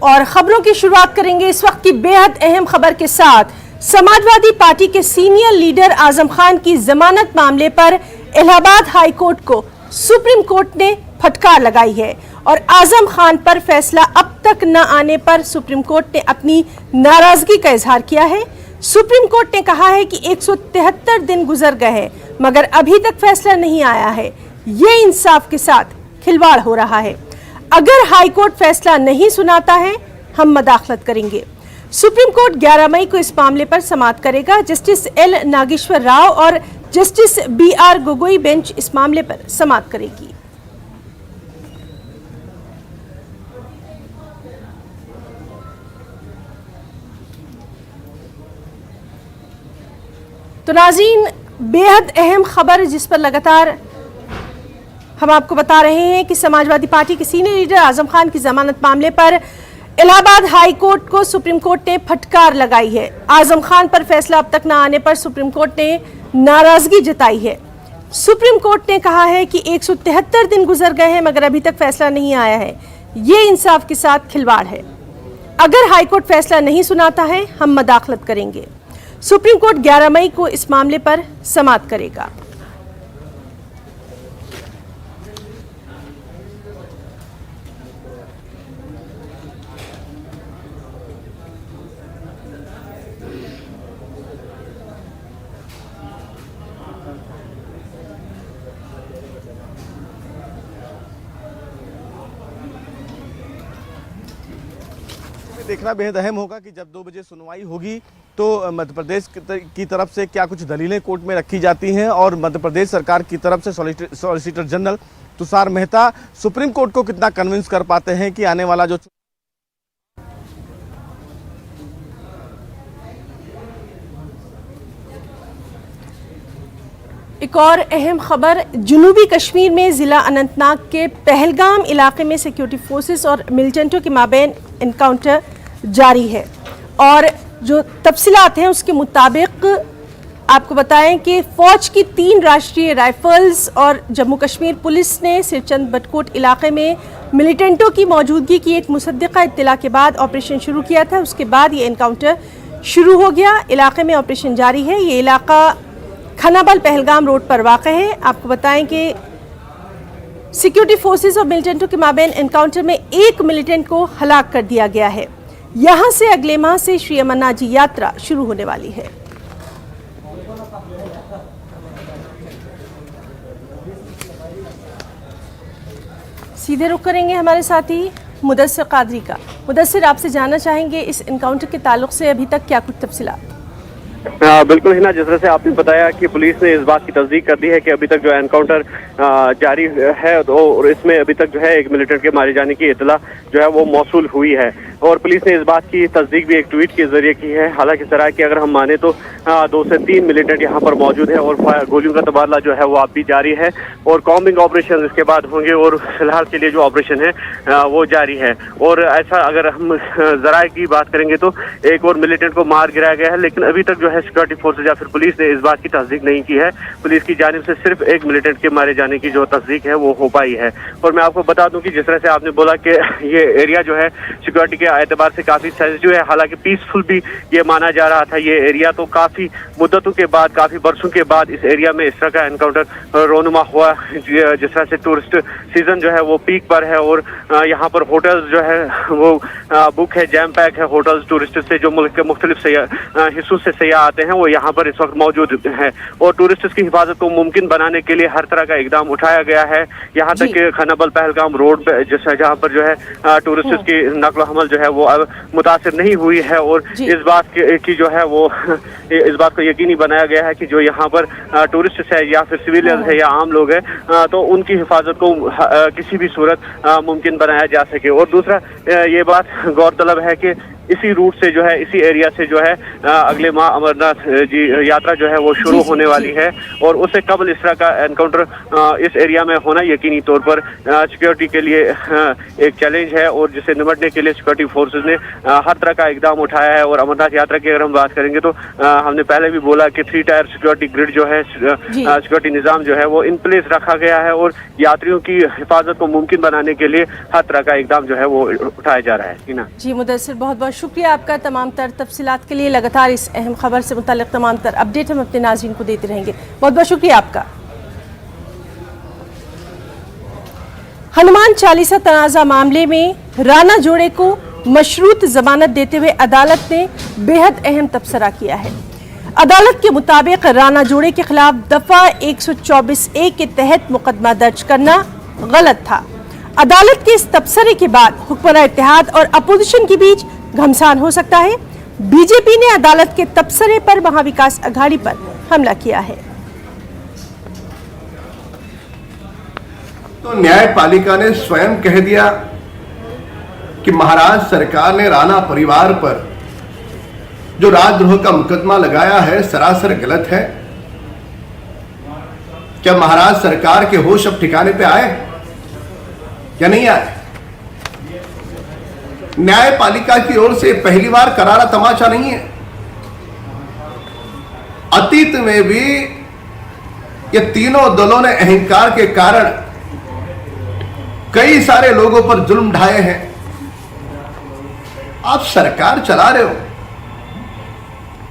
और खबरों की शुरुआत करेंगे इस वक्त की बेहद अहम खबर के साथ। समाजवादी पार्टी के सीनियर लीडर आजम खान की जमानत मामले पर इलाहाबाद हाई कोर्ट को सुप्रीम कोर्ट ने फटकार लगाई है और आजम खान पर फैसला अब तक न आने पर सुप्रीम कोर्ट ने अपनी नाराजगी का इजहार किया है। सुप्रीम कोर्ट ने कहा है कि 173 दिन गुजर गए हैं मगर अभी तक फैसला नहीं आया है। ये इंसाफ के साथ खिलवाड़ हो रहा है। अगर हाई कोर्ट फैसला नहीं सुनाता है हम मदाखलत करेंगे। सुप्रीम कोर्ट 11 मई को इस मामले पर समाअत करेगा। जस्टिस एल नागेश्वर राव और जस्टिस BR गोगोई बेंच इस मामले पर समाअत करेगी। तो नाज़रीन, बेहद अहम खबर जिस पर लगातार हम आपको बता रहे हैं कि समाजवादी पार्टी के सीनियर लीडर आजम खान की जमानत मामले पर इलाहाबाद हाई कोर्ट को सुप्रीम कोर्ट ने फटकार लगाई है। आजम खान पर फैसला अब तक न आने पर सुप्रीम कोर्ट ने नाराजगी जताई है। सुप्रीम कोर्ट ने कहा है कि 173 दिन गुजर गए हैं मगर अभी तक फैसला नहीं आया है। ये इंसाफ के साथ खिलवाड़ है। अगर हाई कोर्ट फैसला नहीं सुनाता है हम मदाखलत करेंगे। सुप्रीम कोर्ट 11 मई को इस मामले पर समाअत करेगा। देखना बेहद अहम होगा कि जब 2 बजे सुनवाई होगी तो मध्य प्रदेश की तरफ से क्या कुछ दलीलें कोर्ट में रखी जाती हैं और मध्य प्रदेश सरकार की तरफ से solicitor general Tushar Mehta supreme court को कितना कन्विंस कर पाते हैं कि आने वाला जो एक और अहम खबर, जनूबी कश्मीर में ज़िला अनंतनाग के पहलगाम इलाके में सिक्योरिटी फोर्सेस और मिलिटेंटों के माबैन एनकाउंटर जारी है और जो तफसीलात हैं उसके मुताबिक आपको बताएं कि फ़ौज की 3 राष्ट्रीय राइफल्स और जम्मू कश्मीर पुलिस ने सिरचंद बटकोट इलाके में मिलिटेंटों की मौजूदगी की एक मुसद्दिक़ा इत्तला के बाद ऑपरेशन शुरू किया था। उसके बाद ये एनकाउंटर शुरू हो गया। इलाके में ऑपरेशन जारी है। ये इलाका खनाबल पहलगाम रोड पर वाक़ है। आपको बताएं कि सिक्योरिटी फोर्सेस और मिलिटेंटों के माबैन एनकाउंटर में एक मिलिटेंट को हलाक कर दिया गया है। यहां से अगले माह से श्री अमरनाथ जी यात्रा शुरू होने वाली है। सीधे रुख करेंगे हमारे साथी मुदस्सिर कादरी का। मुदस्सिर, आपसे जानना चाहेंगे इस एनकाउंटर के ताल्लुक से अभी तक क्या कुछ तफसीलात? बिल्कुल हिना, जिस तरह से आपने बताया कि पुलिस ने इस बात की तस्दीक कर दी है कि अभी तक जो एनकाउंटर जारी है और इसमें अभी तक जो है एक मिलिटेंट के मारे जाने की इत्तला जो है वो मौसूल हुई है और पुलिस ने इस बात की तस्दीक भी एक ट्वीट के जरिए की है। हालांकि सराय की अगर हम माने तो 2 से 3 मिलिटेंट यहाँ पर मौजूद है और गोलियों का तबादला जो है वो अब भी जारी है और कॉम्बिंग ऑपरेशन इसके बाद होंगे और फिलहाल के लिए जो ऑपरेशन है वो जारी है। और ऐसा अगर हम जराए की बात करेंगे तो एक और मिलिटेंट को मार गिराया गया है, लेकिन अभी तक जो है सिक्योरिटी फोर्सेज या फिर पुलिस ने इस बात की तस्दीक नहीं की है। पुलिस की जानिब से सिर्फ एक मिलिटेंट के मारे जाने की जो तस्दीक है वो हो पाई है। और मैं आपको बता दूं कि जिस तरह से आपने बोला कि ये एरिया जो है सिक्योरिटी के एतबार से काफी सेंसिटिव है, हालांकि पीसफुल भी ये माना जा रहा था। ये एरिया तो काफी मुद्दतों के बाद, काफी बरसों के बाद इस एरिया में इस तरह का एनकाउंटर रोनुमा हुआ। जिस तरह से टूरिस्ट सीजन जो है वो पीक पर है और यहाँ पर होटल्स जो है वो बुक है, जैम पैक है। होटल्स टूरिस्ट से जो मुल्क के मुख्तलिफ हिस्सों से सयाह आते हैं वो यहाँ पर इस वक्त मौजूद है और टूरिस्ट्स की हिफाजत को मुमकिन बनाने के लिए हर तरह का इकदाम उठाया गया है। यहाँ तक कि खनाबल पहलगाम रोड पे जहाँ पर जो है टूरिस्ट्स की नकल हमल जो है वो अब मुतासिर नहीं हुई है और इस बात की जो है वो इस बात को यकीनी बनाया गया है कि जो यहाँ पर टूरिस्ट है या फिर सिविलियंस है या आम लोग हैं तो उनकी हिफाजत को किसी भी सूरत मुमकिन बनाया जा सके। और दूसरा ये बात गौरतलब है कि इसी रूट से जो है, इसी एरिया से जो है अगले माह अमरनाथ जी यात्रा जो है वो शुरू होने वाली है। और उससे कबल इस तरह का एनकाउंटर इस एरिया में होना यकीनी तौर पर सिक्योरिटी के लिए एक चैलेंज है, और जिसे निपटने के लिए सिक्योरिटी फोर्सेस ने हर तरह का इकदाम उठाया है। और अमरनाथ यात्रा की अगर हम बात करेंगे तो हमने पहले भी बोला कि 3 टायर सिक्योरिटी ग्रिड जो है, सिक्योरिटी निजाम जो है वो इन प्लेस रखा गया है, और यात्रियों की हिफाजत को मुमकिन बनाने के लिए हर तरह का इकदाम जो है वो उठाया जा रहा है। हीना जी मुदस्सिर, बहुत बहुत शुक्रिया आपका तमाम तर तफसीलात के लिए। लगातार इस अहम खबर से मुताल्लिक तमाम तर अपडेट हम अपने नाज़रीन को देते रहेंगे। बहुत बहुत शुक्रिया आपका। हनुमान चालीसा तनाज़ा मामले में राणा जोड़े को मशरूत जमानत देते हुए अदालत ने बेहद अहम तबसरा किया है। अदालत के मुताबिक राणा जोड़े के खिलाफ दफा 124A के तहत मुकदमा दर्ज करना गलत था। अदालत के इस तबसरे के बाद हुक्मरान इत्तेहाद और अपोजिशन के बीच घमसान हो सकता है। बीजेपी ने अदालत के तबसरे पर महाविकास अघाड़ी पर हमला किया है। तो न्यायपालिका ने स्वयं कह दिया कि महाराष्ट्र सरकार ने राणा परिवार पर जो राजद्रोह का मुकदमा लगाया है सरासर गलत है। क्या महाराष्ट्र सरकार के होश अब ठिकाने पे आए या नहीं आए? न्यायपालिका की ओर से पहली बार करारा तमाचा नहीं है। अतीत में भी ये तीनों दलों ने अहंकार के कारण कई सारे लोगों पर जुल्म ढाए हैं। आप सरकार चला रहे हो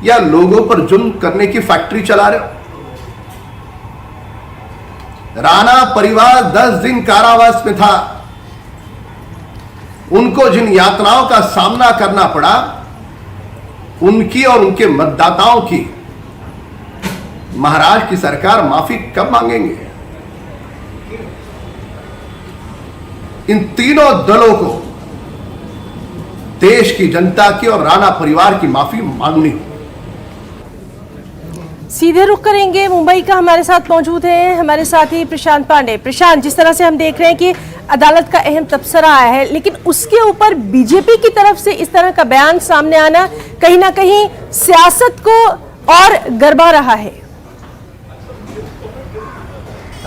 या लोगों पर जुल्म करने की फैक्ट्री चला रहे हो? राणा परिवार 10 दिन कारावास में था। उनको जिन यातनाओं का सामना करना पड़ा, उनकी और उनके मतदाताओं की महाराष्ट्र की सरकार माफी कब मांगेंगे? इन तीनों दलों को देश की जनता की और राणा परिवार की माफी मांगनी होगी। सीधे रुख करेंगे मुंबई का। हमारे साथ मौजूद हैं हमारे साथी प्रशांत पांडे। प्रशांत, जिस तरह से हम देख रहे हैं कि अदालत का अहम तबसरा आया है, लेकिन उसके ऊपर बीजेपी की तरफ से इस तरह का बयान सामने आना कहीं ना कहीं सियासत को और गरमा रहा है।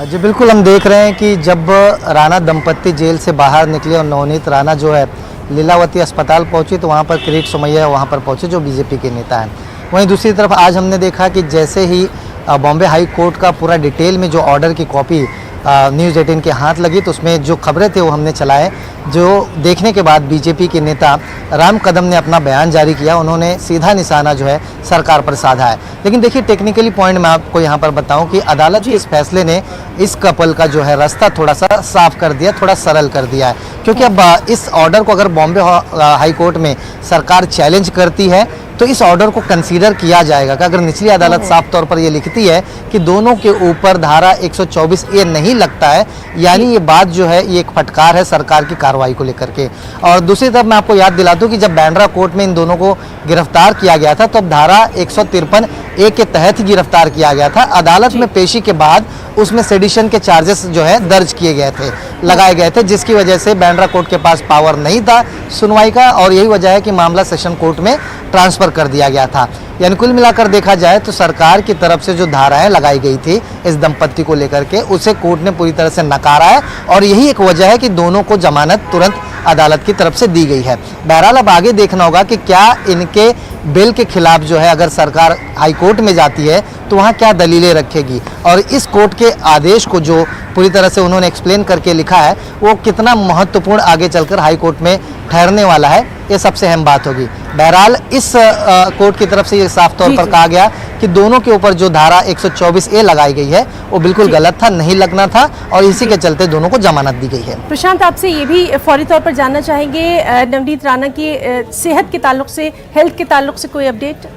जी बिल्कुल, हम देख रहे हैं कि जब राणा दंपत्ति जेल से बाहर निकले और नवनीत राणा जो है लीलावती अस्पताल पहुंची, तो वहां पर किरीट सोमैया वहां पर पहुंचे जो बीजेपी के नेता हैं। वहीं दूसरी तरफ आज हमने देखा कि जैसे ही बॉम्बे हाई कोर्ट का पूरा डिटेल में जो ऑर्डर की कॉपी न्यूज़ 18 के हाथ लगी, तो उसमें जो खबरें थे वो हमने चलाए। जो देखने के बाद बीजेपी के नेता राम कदम ने अपना बयान जारी किया। उन्होंने सीधा निशाना जो है सरकार पर साधा है। लेकिन देखिए, टेक्निकली पॉइंट मैं आपको यहाँ पर बताऊँ कि अदालत के इस फैसले ने इस कपल का जो है रास्ता थोड़ा सा साफ कर दिया, थोड़ा सरल कर दिया है। क्योंकि अब इस ऑर्डर को अगर बॉम्बे हाई कोर्ट में सरकार चैलेंज करती है तो इस ऑर्डर को कंसीडर किया जाएगा कि अगर निचली अदालत साफ तौर पर ये लिखती है कि दोनों के ऊपर धारा 124A नहीं लगता है, यानी ये बात जो है ये एक फटकार है सरकार की कार्रवाई को लेकर के। और दूसरी तरफ मैं आपको याद दिला दूं कि जब बांद्रा कोर्ट में इन दोनों को गिरफ्तार किया गया था, तो अब धारा 153A के तहत ही गिरफ्तार किया गया था। अदालत में पेशी के बाद उसमें सेडिशन के चार्जेस जो है दर्ज किए गए थे, लगाए गए थे, जिसकी वजह से बांद्रा कोर्ट के पास पावर नहीं था सुनवाई का, और यही वजह है कि मामला सेशन कोर्ट में ट्रांसफर कर दिया गया था। यानी कुल मिलाकर देखा जाए तो सरकार की तरफ से जो धाराएं लगाई गई थी इस दंपत्ति को लेकर के, उसे कोर्ट ने पूरी तरह से नकारा है, और यही एक वजह है कि दोनों को जमानत तुरंत अदालत की तरफ से दी गई है। बहरहाल अब आगे देखना होगा कि क्या इनके बिल के खिलाफ जो है अगर सरकार हाई कोर्ट में जाती है तो वहाँ क्या दलीलें रखेगी, और इस कोर्ट के आदेश को जो पूरी तरह से उन्होंने एक्सप्लेन करके लिखा है वो कितना महत्वपूर्ण आगे चलकर हाई कोर्ट में ठहरने वाला है, ये सबसे अहम बात होगी। बहरहाल इस कोर्ट की तरफ से ये साफ तौर पर कहा गया कि दोनों के ऊपर जो धारा 124A लगाई गई है वो बिल्कुल गलत था, नहीं लगना था, और इसी के चलते दोनों को जमानत दी गई है। प्रशांत, आपसे ये भी फौरी तौर पर जानना चाहेंगे नवनीत राणा की सेहत के ताल्लुक से, हेल्थ के ताल्लुक से कोई अपडेट?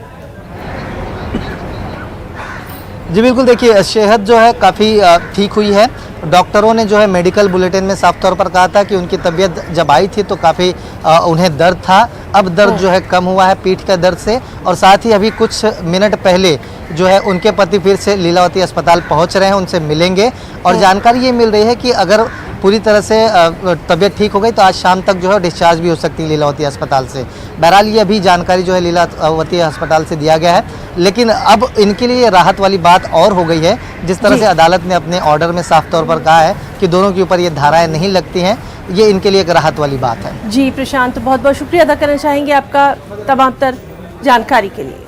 जी बिल्कुल, देखिए सेहत जो है काफ़ी ठीक हुई है। डॉक्टरों ने जो है मेडिकल बुलेटिन में साफ तौर पर कहा था कि उनकी तबीयत जब आई थी तो काफ़ी उन्हें दर्द था। अब दर्द जो है कम हुआ है पीठ के दर्द से, और साथ ही अभी कुछ मिनट पहले जो है उनके पति फिर से लीलावती अस्पताल पहुंच रहे हैं, उनसे मिलेंगे, और जानकारी ये मिल रही है कि अगर पूरी तरह से तबीयत ठीक हो गई तो आज शाम तक जो है डिस्चार्ज भी हो सकती है लीलावती अस्पताल से। बहरहाल ये अभी जानकारी जो है लीलावती अस्पताल से दिया गया है, लेकिन अब इनके लिए राहत वाली बात और हो गई है। जिस तरह से अदालत ने अपने ऑर्डर में साफ तौर पर कहा है कि दोनों के ऊपर ये धाराएं नहीं लगती हैं, ये इनके लिए एक राहत वाली बात है। जी प्रशांत, बहुत बहुत शुक्रिया अदा करना चाहेंगे आपका तमाम तर जानकारी के लिए।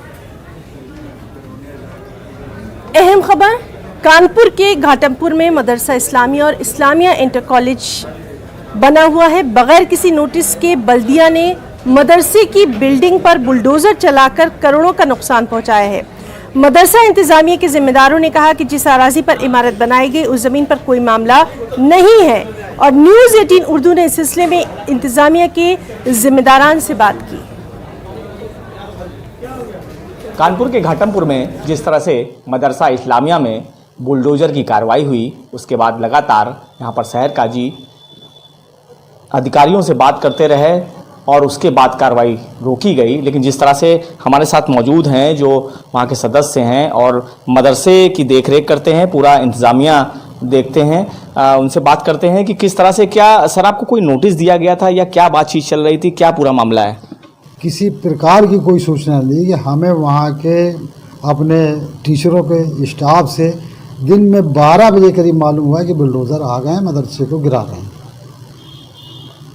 अहम खबर, कानपुर के घाटमपुर में मदरसा इस्लामिया और इस्लामिया इंटर कॉलेज बना हुआ है। बगैर किसी नोटिस के बल्दिया ने मदरसे की बिल्डिंग पर बुलडोजर चलाकर करोड़ों का नुकसान पहुंचाया है। मदरसा इंतजामिया के जिम्मेदारों ने कहा कि जिस अराजी पर इमारत बनाई गई उस जमीन पर कोई मामला नहीं है और न्यूज़ 18 उर्दू ने इस सिलसिले में इंतजामिया के जिम्मेदारान से बात की। कानपुर के घाटमपुर में जिस तरह से मदरसा इस्लामिया में बुलडोजर की कार्रवाई हुई, उसके बाद लगातार यहाँ पर शहर काजी अधिकारियों से बात करते रहे और उसके बाद कार्रवाई रोकी गई। लेकिन जिस तरह से हमारे साथ मौजूद हैं जो वहाँ के सदस्य हैं और मदरसे की देखरेख करते हैं, पूरा इंतज़ामिया देखते हैं, उनसे बात करते हैं कि किस तरह से, क्या सर आपको कोई नोटिस दिया गया था या क्या बातचीत चल रही थी, क्या पूरा मामला है? किसी प्रकार की कोई सूचना नहीं कि हमें वहाँ के अपने टीचरों के स्टाफ से दिन में 12 बजे करीब मालूम हुआ कि बुलडोज़र आ गए हैं, मदरसे को गिरा रहे हैं।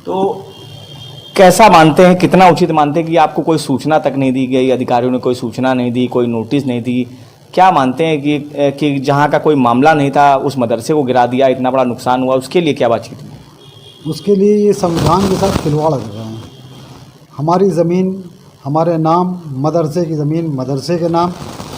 तो कैसा मानते हैं, कितना उचित मानते हैं कि आपको कोई सूचना तक नहीं दी गई, अधिकारियों ने कोई सूचना नहीं दी, कोई नोटिस नहीं दी? क्या मानते हैं कि जहाँ का कोई मामला नहीं था उस मदरसे को गिरा दिया, इतना बड़ा नुकसान हुआ, उसके लिए क्या बातचीत हुई? उसके लिए ये संविधान के साथ खिलवाड़ कर रहे हैं। हमारी ज़मीन हमारे नाम, मदरसे की ज़मीन मदरसे के नाम,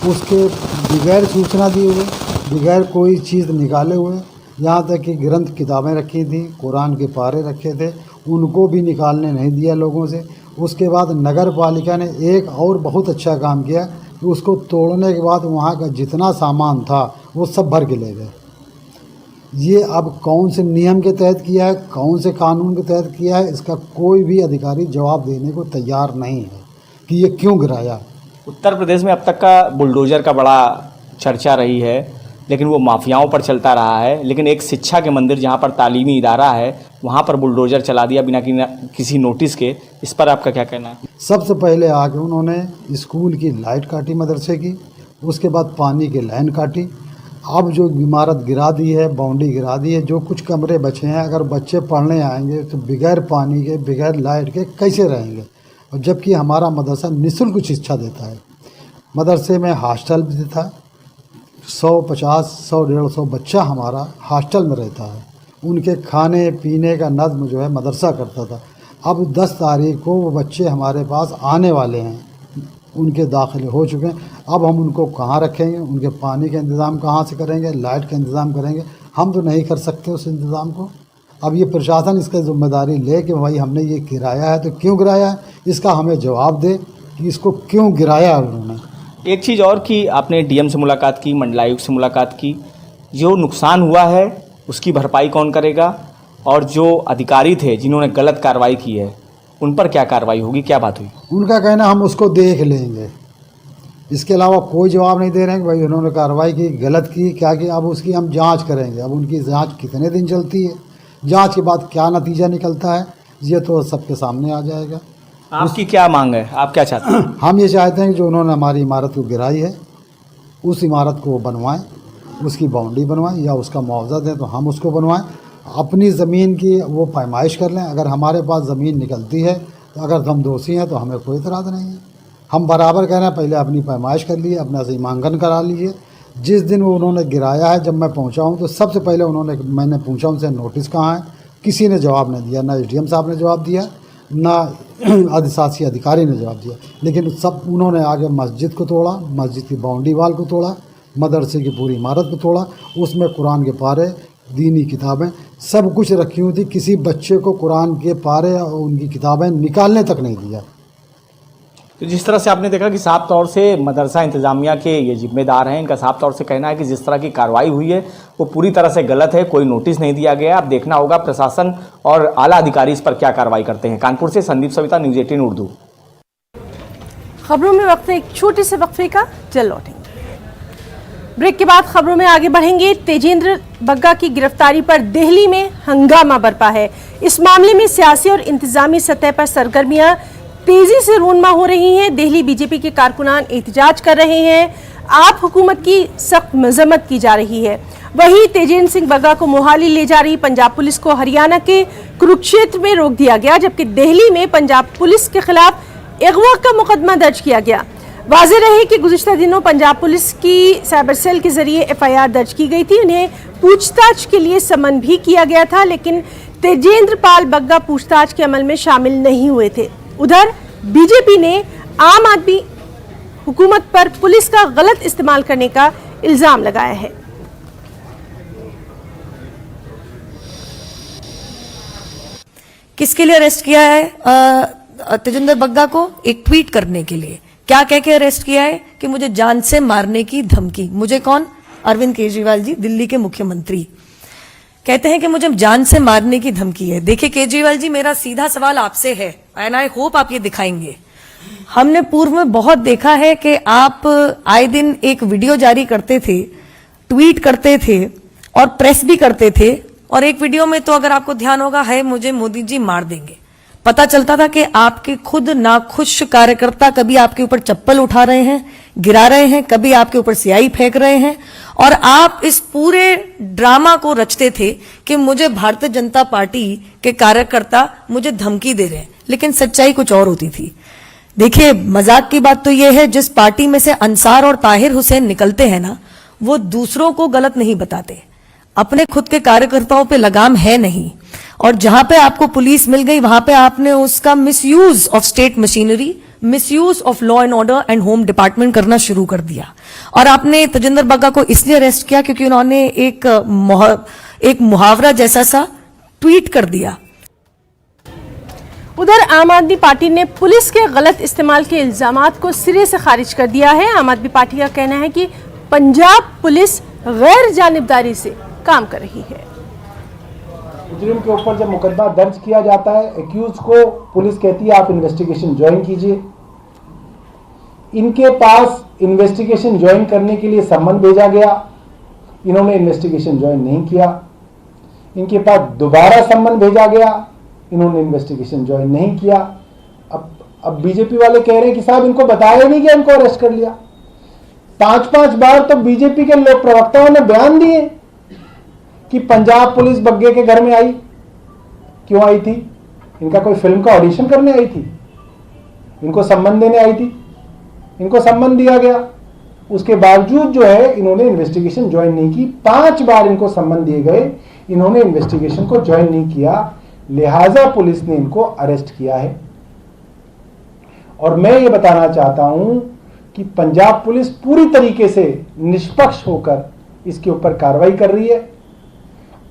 उसके बगैर सूचना दिए हुए, बगैर कोई चीज़ निकाले हुए, यहाँ तक कि ग्रंथ किताबें रखी थी, कुरान के पारे रखे थे, उनको भी निकालने नहीं दिया लोगों से। उसके बाद नगर पालिका ने एक और बहुत अच्छा काम किया कि उसको तोड़ने के बाद वहाँ का जितना सामान था वो सब भर के ले गए। ये अब कौन से नियम के तहत किया है, कौन से कानून के तहत किया है, इसका कोई भी अधिकारी जवाब देने को तैयार नहीं है कि ये क्यों गिराया। उत्तर प्रदेश में अब तक का बुलडोजर का बड़ा चर्चा रही है, लेकिन वो माफियाओं पर चलता रहा है। लेकिन एक शिक्षा के मंदिर जहाँ पर तालीमी इदारा है, वहाँ पर बुलडोजर चला दिया बिना किसी नोटिस के, इस पर आपका क्या कहना है? सबसे पहले आके उन्होंने स्कूल की लाइट काटी मदरसे की, उसके बाद पानी की लाइन काटी। अब जो इमारत गिरा दी है, बाउंड्री गिरा दी है, जो कुछ कमरे बचे हैं, अगर बच्चे पढ़ने आएंगे तो बगैर पानी के, बगैर लाइट के कैसे रहेंगे? और जबकि हमारा मदरसा निःशुल्क शिक्षा देता है। मदरसे में हॉस्टल भी था, 150-150 बच्चा हमारा हॉस्टल में रहता है। उनके खाने पीने का नज़्म जो है मदरसा करता था। अब 10 तारीख को वो बच्चे हमारे पास आने वाले हैं, उनके दाखिले हो चुके हैं। अब हम उनको कहाँ रखेंगे, उनके पानी का इंतज़ाम कहाँ से करेंगे, लाइट का इंतज़ाम करेंगे? हम तो नहीं कर सकते उस इंतज़ाम को। अब ये प्रशासन इसका जिम्मेदारी ले कि भाई हमने ये गिराया है तो क्यों गिराया है, इसका हमें जवाब दे कि इसको क्यों गिराया है उन्होंने। एक चीज़ और कि आपने डीएम से मुलाकात की, मंडलायुक्त से मुलाकात की, जो नुकसान हुआ है उसकी भरपाई कौन करेगा, और जो अधिकारी थे जिन्होंने गलत कार्रवाई की है उन पर क्या कार्रवाई होगी, क्या बात हुई? उनका कहना हम उसको देख लेंगे, इसके अलावा कोई जवाब नहीं दे रहे हैं कि भाई उन्होंने कार्रवाई की, गलत की, क्या की। अब उसकी हम जांच करेंगे। अब उनकी जांच कितने दिन चलती है, जांच के बाद क्या नतीजा निकलता है, ये तो सबके सामने आ जाएगा। आपकी क्या मांग है, आप क्या चाहते हैं? हम ये चाहते हैं कि जो उन्होंने हमारी इमारत को गिराई है उस इमारत को बनवाएं, उसकी बाउंड्री बनवाएं या उसका मुआवजा दें तो हम उसको बनवाएं। अपनी ज़मीन की वो पैमाइश कर लें। अगर हमारे पास ज़मीन निकलती है तो अगर हम दोषी हैं तो हमें कोई इतराज़ नहीं है। हम बराबर कह रहे हैं, पहले अपनी पैमाइश कर लिए, अपना सीमांकन करा लीजिए। जिस दिन वो उन्होंने गिराया है, जब मैं पहुंचा हूं तो सबसे पहले मैंने पूछा उनसे नोटिस कहाँ है, किसी ने जवाब नहीं दिया। ना एसडीएम साहब ने जवाब दिया, ना अधिशासी अधिकारी ने जवाब दिया। लेकिन सब उन्होंने आगे मस्जिद को तोड़ा, मस्जिद की बाउंड्री वाल को तोड़ा, मदरसे की पूरी इमारत को तोड़ा। उसमें कुरान के पारे, दीनी किताबें सब कुछ रखी हुई थी। किसी बच्चे को कुरान के पारे और उनकी किताबें निकालने तक नहीं दिया। तो जिस तरह से आपने देखा कि साफ तौर से मदरसा इंतज़ामिया के ये जिम्मेदार हैं, इनका साफ तौर से कहना है कि जिस तरह की कार्रवाई हुई है वो पूरी तरह से गलत है, कोई नोटिस नहीं दिया गया। अब देखना होगा प्रशासन और आला अधिकारी इस पर क्या कार्रवाई करते हैं। कानपुर से संदीप सविता, न्यूज़ 18 उर्दू। खबरों में वक्त है एक छोटे से वक्फे का, चल लौटेंगे। ब्रेक के बाद खबरों में आगे बढ़ेंगे। तेजेंद्र बग्गा की गिरफ्तारी पर दिल्ली में हंगामा बरपा है। इस मामले में सियासी और इंतजामी सतह पर सरगर्मियां तेजी से रूनमा हो रही हैं। दिल्ली बीजेपी के कारकुनान एहतजाज कर रहे हैं। आप हुकूमत की सख्त मजम्मत की जा रही है। वहीं तेजेंद्र सिंह बग्गा को मोहाली ले जा रही पंजाब पुलिस को हरियाणा के कुरुक्षेत्र में रोक दिया गया, जबकि दिल्ली में पंजाब पुलिस के खिलाफ अगवा का मुकदमा दर्ज किया गया। वाज़ेह रहे कि गुज़िश्ता दिनों पंजाब पुलिस की साइबर सेल के जरिए FIR दर्ज की गई थी। उन्हें पूछताछ के लिए समन भी किया गया था, लेकिन तेजेंद्र पाल बग्गा पूछताछ के अमल में शामिल नहीं हुए थे। उधर बीजेपी ने आम आदमी हुकूमत पर पुलिस का गलत इस्तेमाल करने का इल्जाम लगाया है। किसके लिए अरेस्ट किया है तेजेंद्र बग्गा को? एक ट्वीट करने के लिए। क्या कह के अरेस्ट किया है कि मुझे जान से मारने की धमकी। मुझे कौन? अरविंद केजरीवाल जी, दिल्ली के मुख्यमंत्री, कहते हैं कि मुझे जान से मारने की धमकी है। देखिए केजरीवाल जी, मेरा सीधा सवाल आपसे है, एंड आई होप आप ये दिखाएंगे। हमने पूर्व में बहुत देखा है कि आप आए दिन एक वीडियो जारी करते थे, ट्वीट करते थे और प्रेस भी करते थे, और एक वीडियो में तो अगर आपको ध्यान होगा, है मुझे मोदी जी मार देंगे। पता चलता था कि आपके खुद नाखुश कार्यकर्ता कभी आपके ऊपर चप्पल उठा रहे हैं, गिरा रहे हैं, कभी आपके ऊपर स्याही फेंक रहे हैं, और आप इस पूरे ड्रामा को रचते थे कि मुझे भारतीय जनता पार्टी के कार्यकर्ता मुझे धमकी दे रहे हैं, लेकिन सच्चाई कुछ और होती थी। देखिए मजाक की बात तो यह है, जिस पार्टी में से अंसार और ताहिर हुसैन निकलते हैं ना, वो दूसरों को गलत नहीं बताते, अपने खुद के कार्यकर्ताओं पे लगाम है नहीं। और जहां पे आपको पुलिस मिल गई, वहां पे आपने उसका misuse of state machinery, misuse of law and order and home department करना शुरू कर दिया। और आपने तेजेंद्र बग्गा को इसलिए अरेस्ट किया क्योंकि उन्होंने एक मुहावरा जैसा सा ट्वीट कर दिया। उधर आम आदमी पार्टी ने पुलिस के गलत इस्तेमाल के इल्जामात को सिरे से खारिज कर दिया है। आम आदमी पार्टी का कहना है कि पंजाब पुलिस गैर जानिबदारी से काम कर रही है। मुजरिम के ऊपर जब मुकदमा दर्ज किया जाता है, एक्यूज को पुलिस कहती है आप इन्वेस्टिगेशन ज्वाइन कीजिए। इनके पास इन्वेस्टिगेशन ज्वाइन करने के लिए सम्मन भेजा गया, इन्होंने इन्वेस्टिगेशन ज्वाइन नहीं किया। इनके पास दोबारा सम्मन भेजा गया, इन्होंने इन्वेस्टिगेशन ज्वाइन नहीं किया। अब बीजेपी वाले कह रहे हैं कि साहब इनको बताया नहीं कि इनको अरेस्ट कर लिया। 5-5 बार तो बीजेपी के लोक प्रवक्ताओं ने बयान दिए कि पंजाब पुलिस बग्गे के घर में आई। क्यों आई थी? इनका कोई फिल्म का ऑडिशन करने आई थी? इनको सम्मन देने आई थी? इनको सम्मन दिया गया, उसके बावजूद जो है इन्होंने इन्वेस्टिगेशन ज्वाइन नहीं की। 5 बार इनको सम्मन दिए गए, इन्होंने इन्वेस्टिगेशन को ज्वाइन नहीं किया, लिहाजा पुलिस ने इनको अरेस्ट किया है। और मैं ये बताना चाहता हूं कि पंजाब पुलिस पूरी तरीके से निष्पक्ष होकर इसके ऊपर कार्रवाई कर रही है।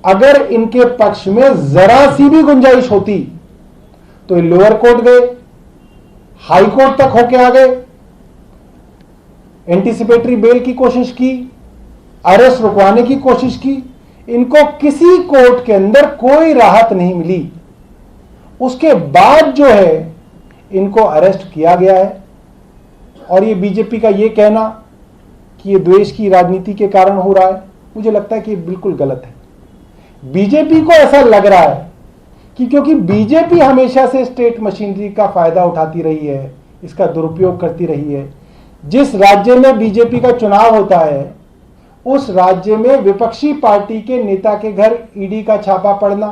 अगर इनके पक्ष में जरा सी भी गुंजाइश होती तो ये लोअर कोर्ट गए, हाई कोर्ट तक होके आ गए, एंटीसिपेटरी बेल की कोशिश की, अरेस्ट रुकवाने की कोशिश की। इनको किसी कोर्ट के अंदर कोई राहत नहीं मिली। उसके बाद जो है इनको अरेस्ट किया गया है। और ये बीजेपी का ये कहना कि ये द्वेष की राजनीति के कारण हो रहा है, मुझे लगता है कि बिल्कुल गलत है। बीजेपी को ऐसा लग रहा है कि क्योंकि बीजेपी हमेशा से स्टेट मशीनरी का फायदा उठाती रही है, इसका दुरुपयोग करती रही है। जिस राज्य में बीजेपी का चुनाव होता है, उस राज्य में विपक्षी पार्टी के नेता के घर ईडी का छापा पड़ना,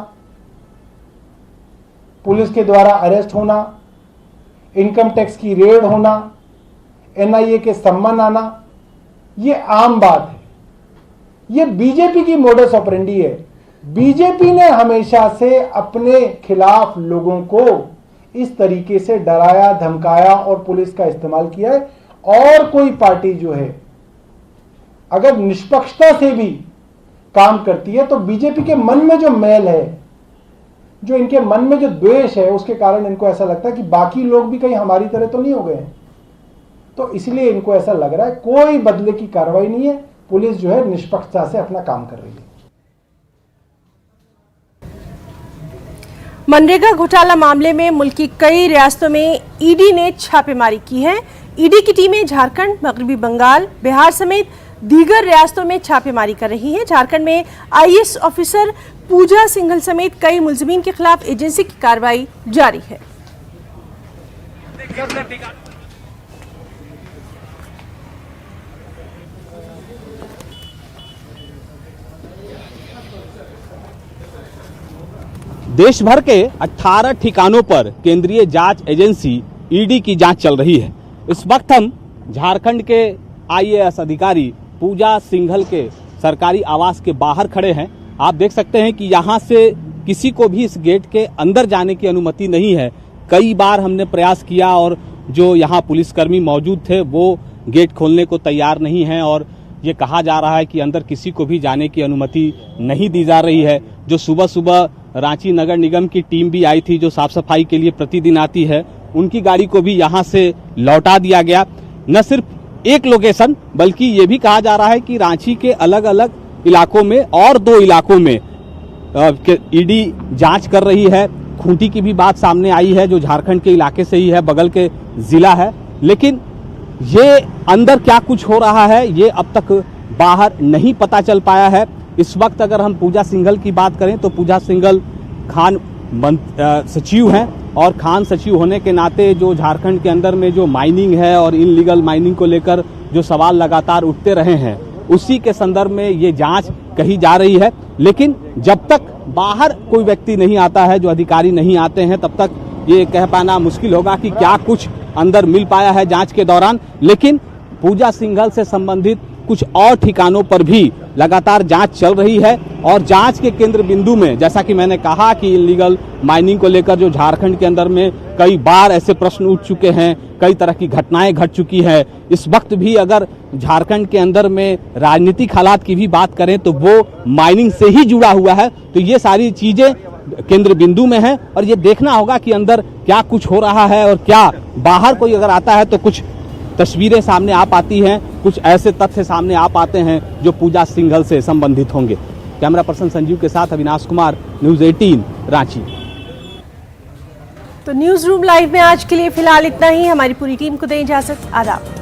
पुलिस के द्वारा अरेस्ट होना, इनकम टैक्स की रेड होना, एनआईए के सम्मन आना, ये आम बात है। ये बीजेपी की मोडस ऑपरेंडी है। बीजेपी ने हमेशा से अपने खिलाफ लोगों को इस तरीके से डराया, धमकाया और पुलिस का इस्तेमाल किया है। और कोई पार्टी जो है अगर निष्पक्षता से भी काम करती है तो बीजेपी के मन में जो मैल है, जो इनके मन में जो द्वेष है, उसके कारण इनको ऐसा लगता है कि बाकी लोग भी कहीं हमारी तरह तो नहीं हो गए हैं। तो इसलिए इनको ऐसा लग रहा है कोई बदले की कार्रवाई नहीं है, पुलिस जो है निष्पक्षता से अपना काम कर रही है। मनरेगा घोटाला मामले में मुल्क की कई रियासतों में ईडी ने छापेमारी की है। ईडी की टीमें झारखंड, मगरबी बंगाल, बिहार समेत दीगर रियासतों में छापेमारी कर रही है। झारखंड में आईएएस ऑफिसर पूजा सिंघल समेत कई मुलजिमीन के खिलाफ एजेंसी की कार्रवाई जारी है। देश भर के 18 ठिकानों पर केंद्रीय जांच एजेंसी ईडी की जांच चल रही है। इस वक्त हम झारखंड के आईएएस अधिकारी पूजा सिंघल के सरकारी आवास के बाहर खड़े हैं। आप देख सकते हैं कि यहां से किसी को भी इस गेट के अंदर जाने की अनुमति नहीं है। कई बार हमने प्रयास किया और जो यहां पुलिसकर्मी मौजूद थे वो गेट खोलने को तैयार नहीं है और ये कहा जा रहा है कि अंदर किसी को भी जाने की अनुमति नहीं दी जा रही है। जो सुबह सुबह रांची नगर निगम की टीम भी आई थी जो साफ सफाई के लिए प्रतिदिन आती है, उनकी गाड़ी को भी यहां से लौटा दिया गया। न सिर्फ एक लोकेशन बल्कि ये भी कहा जा रहा है कि रांची के अलग अलग इलाकों में और 2 इलाकों में ईडी जांच कर रही है। खूंटी की भी बात सामने आई है जो झारखंड के इलाके से ही है, बगल के जिला है। लेकिन ये अंदर क्या कुछ हो रहा है ये अब तक बाहर नहीं पता चल पाया है। इस वक्त अगर हम पूजा सिंघल की बात करें तो पूजा सिंघल खान सचिव हैं और खान सचिव होने के नाते जो झारखंड के अंदर में जो माइनिंग है और इनलीगल माइनिंग को लेकर जो सवाल लगातार उठते रहे हैं उसी के संदर्भ में ये जांच कही जा रही है। लेकिन जब तक बाहर कोई व्यक्ति नहीं आता है, जो अधिकारी नहीं आते हैं, तब तक ये कह पाना मुश्किल होगा कि क्या कुछ अंदर मिल पाया है जांच के दौरान। लेकिन पूजा सिंघल से संबंधित कुछ और ठिकानों पर भी लगातार जांच चल रही है और जांच के केंद्र बिंदु में जैसा कि मैंने कहा कि इलीगल माइनिंग को लेकर जो झारखंड के अंदर में कई बार ऐसे प्रश्न उठ चुके हैं, कई तरह की घटनाएं घट चुकी है। इस वक्त भी अगर झारखंड के अंदर में राजनीतिक हालात की भी बात करें तो वो माइनिंग से ही जुड़ा हुआ है। तो ये सारी चीजें केंद्र बिंदु में है और ये देखना होगा कि अंदर क्या कुछ हो रहा है और क्या बाहर कोई अगर आता है तो कुछ तस्वीरें सामने आ पाती हैं, कुछ ऐसे तथ्य सामने आ पाते हैं जो पूजा सिंघल से संबंधित होंगे। कैमरा पर्सन संजीव के साथ अविनाश कुमार, न्यूज़ 18 रांची। तो न्यूज़ रूम लाइव में आज के लिए फिलहाल इतना ही। हमारी पूरी टीम को दें इजाजत। आदाब।